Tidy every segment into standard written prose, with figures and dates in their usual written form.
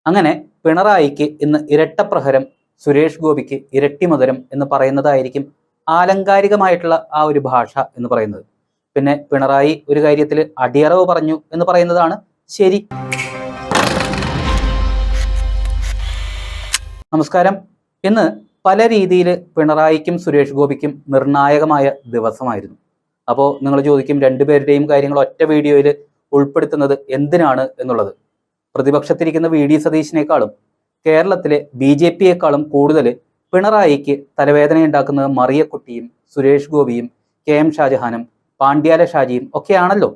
അങ്ങനെ പിണറായിക്ക് ഇന്ന് ഇരട്ടപ്രഹരം, സുരേഷ് ഗോപിക്ക് ഇരട്ടി മധുരം എന്ന് പറയുന്നതായിരിക്കും ആലങ്കാരികമായിട്ടുള്ള ആ ഒരു ഭാഷ എന്ന് പറയുന്നത്. പിന്നെ പിണറായി ഒരു കാര്യത്തിൽ അടിയറവ് പറഞ്ഞു എന്ന് പറയുന്നതാണ് ശരി. നമസ്കാരം. ഇന്ന് പല രീതിയിൽ പിണറായിക്കും സുരേഷ് ഗോപിക്കും നിർണായകമായ ദിവസമായിരുന്നു. അപ്പോൾ നിങ്ങൾ ചോദിക്കും, രണ്ടുപേരുടെയും കാര്യങ്ങൾ ഒറ്റ വീഡിയോയിൽ ഉൾപ്പെടുത്തുന്നത് എന്തിനാണ് എന്നുള്ളത്. പ്രതിപക്ഷത്തിരിക്കുന്ന വി.ഡി. സതീശിനേക്കാളും കേരളത്തിലെ BJP-യേക്കാളും കൂടുതൽ പിണറായിക്ക് തലവേദനയുണ്ടാക്കുന്നത് മറിയക്കുട്ടിയും സുരേഷ് ഗോപിയും KM ഷാജഹാനും പാണ്ഡ്യാല ഷാജിയും ഒക്കെയാണല്ലോ.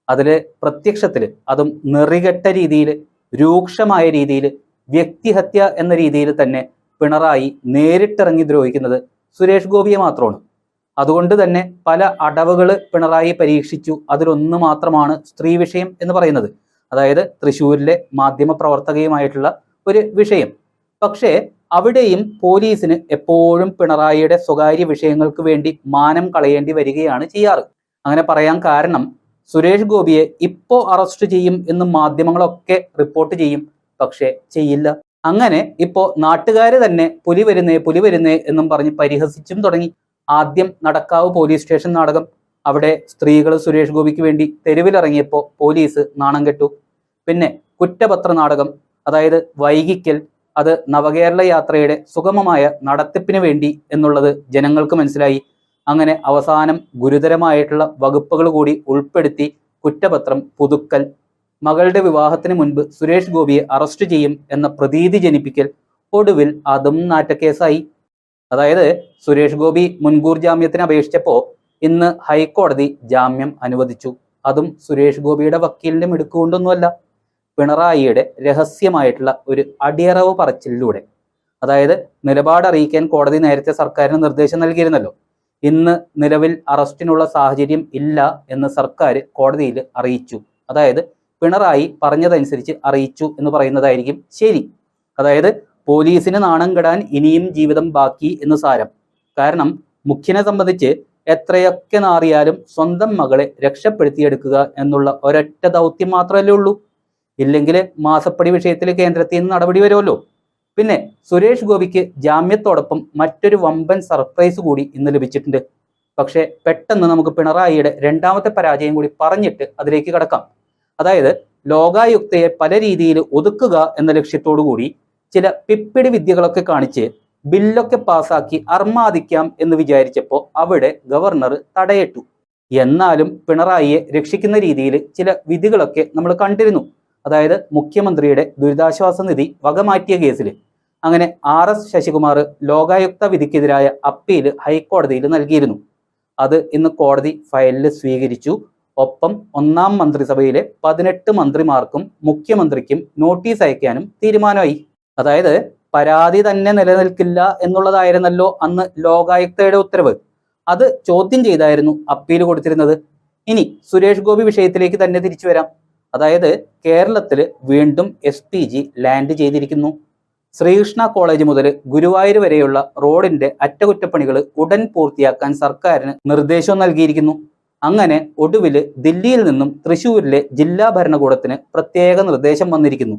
അതിൽ പ്രത്യക്ഷത്തിൽ, അതും നെറികെട്ട രീതിയിൽ, രൂക്ഷമായ രീതിയിൽ, വ്യക്തിഹത്യ എന്ന രീതിയിൽ തന്നെ പിണറായി നേരിട്ടിറങ്ങി ദ്രോഹിക്കുന്നത് സുരേഷ് ഗോപിയെ മാത്രമാണ്. അതുകൊണ്ട് തന്നെ പല അടവുകൾ പിണറായി പരീക്ഷിച്ചു. അതിലൊന്ന് മാത്രമാണ് സ്ത്രീ വിഷയം എന്ന് പറയുന്നത്, അതായത് തൃശ്ശൂരിലെ മാധ്യമ പ്രവർത്തകയുമായിട്ടുള്ള ഒരു വിഷയം. പക്ഷേ അവിടെയും പോലീസിന് എപ്പോഴും പിണറായിയുടെ സ്വകാര്യ വിഷയങ്ങൾക്ക് വേണ്ടി മാനം കളയേണ്ടി വരികയാണ് ചെയ്യാറ്. അങ്ങനെ പറയാൻ കാരണം, സുരേഷ് ഗോപിയെ ഇപ്പോൾ അറസ്റ്റ് ചെയ്യും എന്ന് മാധ്യമങ്ങളൊക്കെ റിപ്പോർട്ട് ചെയ്യും, പക്ഷേ ചെയ്യില്ല. അങ്ങനെ ഇപ്പോൾ നാട്ടുകാർ തന്നെ പുലി വരുന്നേ എന്നും പറഞ്ഞ് പരിഹസിച്ചും തുടങ്ങി. ആദ്യം നടക്കാവ് പോലീസ് സ്റ്റേഷൻ നാടകം, അവിടെ സ്ത്രീകൾ സുരേഷ് ഗോപിക്ക് വേണ്ടി തെരുവിലിറങ്ങിയപ്പോൾ പോലീസ് നാണം കെട്ടു. പിന്നെ കുറ്റപത്ര നാടകം, അതായത് വൈകിക്കൽ, അത് നവകേരള യാത്രയുടെ സുഗമമായ നടത്തിപ്പിന് വേണ്ടി എന്നുള്ളത് ജനങ്ങൾക്ക് മനസ്സിലായി. അങ്ങനെ അവസാനം ഗുരുതരമായിട്ടുള്ള വകുപ്പുകൾ കൂടി ഉൾപ്പെടുത്തി കുറ്റപത്രം പുതുക്കൽ, മകളുടെ വിവാഹത്തിന് മുൻപ് സുരേഷ് ഗോപിയെ അറസ്റ്റ് ചെയ്യും എന്ന പ്രതീതി ജനിപ്പിക്കൽ, ഒടുവിൽ അതും നാറ്റക്കേസായി. അതായത് സുരേഷ് ഗോപി മുൻകൂർ ജാമ്യത്തിന് അപേക്ഷിച്ചപ്പോൾ ഇന്ന് ഹൈക്കോടതി ജാമ്യം അനുവദിച്ചു. അതും സുരേഷ് ഗോപിയുടെ വക്കീലിന്റെ മിടുക്കുകൊണ്ടൊന്നുമല്ല, പിണറായിയുടെ രഹസ്യമായിട്ടുള്ള ഒരു അടിയറവ് പറച്ചിലൂടെ. അതായത് നിലപാട് അറിയിക്കാൻ കോടതി നേരത്തെ സർക്കാരിന് നിർദ്ദേശം നൽകിയിരുന്നല്ലോ. ഇന്ന് നിലവിൽ അറസ്റ്റിനുള്ള സാഹചര്യം ഇല്ല എന്ന് സർക്കാർ കോടതിയിൽ അറിയിച്ചു. അതായത് പിണറായി പറഞ്ഞതനുസരിച്ച് അറിയിച്ചു എന്ന് പറയുന്നതായിരിക്കും ശരി. അതായത് പോലീസിന് നാണം കെടാൻ ഇനിയും ജീവിതം ബാക്കി എന്ന് സാരം. കാരണം മുഖ്യനെ സംബന്ധിച്ച് എത്രയൊക്കെ നാറിയാലും സ്വന്തം മകളെ രക്ഷപ്പെടുത്തിയെടുക്കുക എന്നുള്ള ഒരൊറ്റ ദൗത്യം മാത്രമല്ലേ ഉള്ളൂ. ഇല്ലെങ്കിൽ മാസപ്പടി വിഷയത്തിൽ കേന്ദ്രത്തിൽ നിന്ന് നടപടി വരുമല്ലോ. പിന്നെ സുരേഷ് ഗോപിക്ക് ജാമ്യത്തോടൊപ്പം മറ്റൊരു വമ്പൻ സർപ്രൈസ് കൂടി ഇന്ന് ലഭിച്ചിട്ടുണ്ട്. പക്ഷേ പെട്ടെന്ന് നമുക്ക് പിണറായിയുടെ രണ്ടാമത്തെ പരാജയം കൂടി പറഞ്ഞിട്ട് അതിലേക്ക് കടക്കാം. അതായത് ലോകായുക്തയെ പല രീതിയിൽ ഒതുക്കുക എന്ന ലക്ഷ്യത്തോടു കൂടി ചില പിപ്പിടി വിദ്യകളൊക്കെ കാണിച്ച് ബില്ലൊക്കെ പാസാക്കി അർമാദിക്കാം എന്ന് വിചാരിച്ചപ്പോൾ അവിടെ ഗവർണർ തടയിട്ടു. എന്നാലും പിണറായിയെ രക്ഷിക്കുന്ന രീതിയിൽ ചില വിധികളൊക്കെ നമ്മൾ കണ്ടിരുന്നു. അതായത് മുഖ്യമന്ത്രിയുടെ ദുരിതാശ്വാസ നിധി വകമാറ്റിയ കേസിൽ. അങ്ങനെ RS ശശികുമാർ ലോകായുക്ത വിധിക്കെതിരായ അപ്പീൽ ഹൈക്കോടതിയിൽ നൽകിയിരുന്നു. അത് ഇന്ന് കോടതി ഫയലിൽ സ്വീകരിച്ചു. ഒപ്പം ഒന്നാം മന്ത്രിസഭയിലെ 18 മന്ത്രിമാർക്കും മുഖ്യമന്ത്രിക്കും നോട്ടീസ് അയക്കാനും തീരുമാനമായി. അതായത് പരാതി തന്നെ നിലനിൽക്കില്ല എന്നുള്ളതായിരുന്നല്ലോ അന്ന് ലോകായുക്തയുടെ ഉത്തരവ്. അത് ചോദ്യം ചെയ്തായിരുന്നു അപ്പീൽ കൊടുത്തിരുന്നത്. ഇനി സുരേഷ് ഗോപി വിഷയത്തിലേക്ക് തന്നെ തിരിച്ചു വരാം. അതായത് കേരളത്തിൽ വീണ്ടും SPG ലാൻഡ് ചെയ്തിരിക്കുന്നു. ശ്രീകൃഷ്ണ കോളേജ് മുതൽ ഗുരുവായൂർ വരെയുള്ള റോഡിന്റെ അറ്റകുറ്റപ്പണികൾ ഉടൻ പൂർത്തിയാക്കാൻ സർക്കാരിന് നിർദ്ദേശം നൽകിയിരിക്കുന്നു. അങ്ങനെ ഒടുവിൽ ദില്ലിയിൽ നിന്നും തൃശ്ശൂരിലെ ജില്ലാ ഭരണകൂടത്തിന് പ്രത്യേക നിർദ്ദേശം വന്നിരിക്കുന്നു.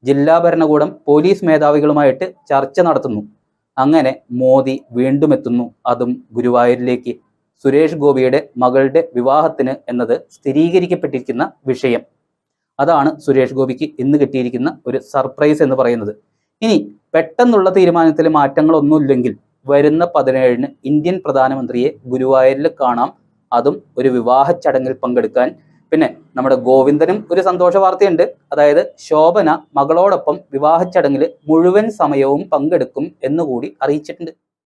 ജില്ലാ ഭരണകൂടം പോലീസ് മേധാവികളുമായിട്ട് ചർച്ച നടത്തുന്നു. അങ്ങനെ മോദി വീണ്ടും എത്തുന്നു, അതും ഗുരുവായൂരിലേക്ക്, സുരേഷ് ഗോപിയുടെ മകളുടെ വിവാഹത്തിന് എന്നത് സ്ഥിരീകരിക്കപ്പെട്ടിരിക്കുന്ന വിഷയം. അതാണ് സുരേഷ് ഗോപിക്ക് ഇന്ന് കിട്ടിയിരിക്കുന്ന ഒരു സർപ്രൈസ് എന്ന് പറയുന്നത്. ഇനി പെട്ടെന്നുള്ള തീരുമാനത്തിൽ മാറ്റങ്ങളൊന്നുമില്ലെങ്കിൽ വരുന്ന 17-ന് ഇന്ത്യൻ പ്രധാനമന്ത്രിയെ ഗുരുവായൂരിൽ കാണാം, അതും ഒരു വിവാഹ ചടങ്ങിൽ പങ്കെടുക്കാൻ. പിന്നെ നമ്മുടെ ഗോവിന്ദനും ഒരു സന്തോഷ വാർത്തയുണ്ട്. അതായത് ശോഭന മകളോടൊപ്പം വിവാഹ ചടങ്ങിൽ മുഴുവൻ സമയവും പങ്കെടുക്കും എന്നുകൂടി അറിയിച്ചിട്ടുണ്ട്.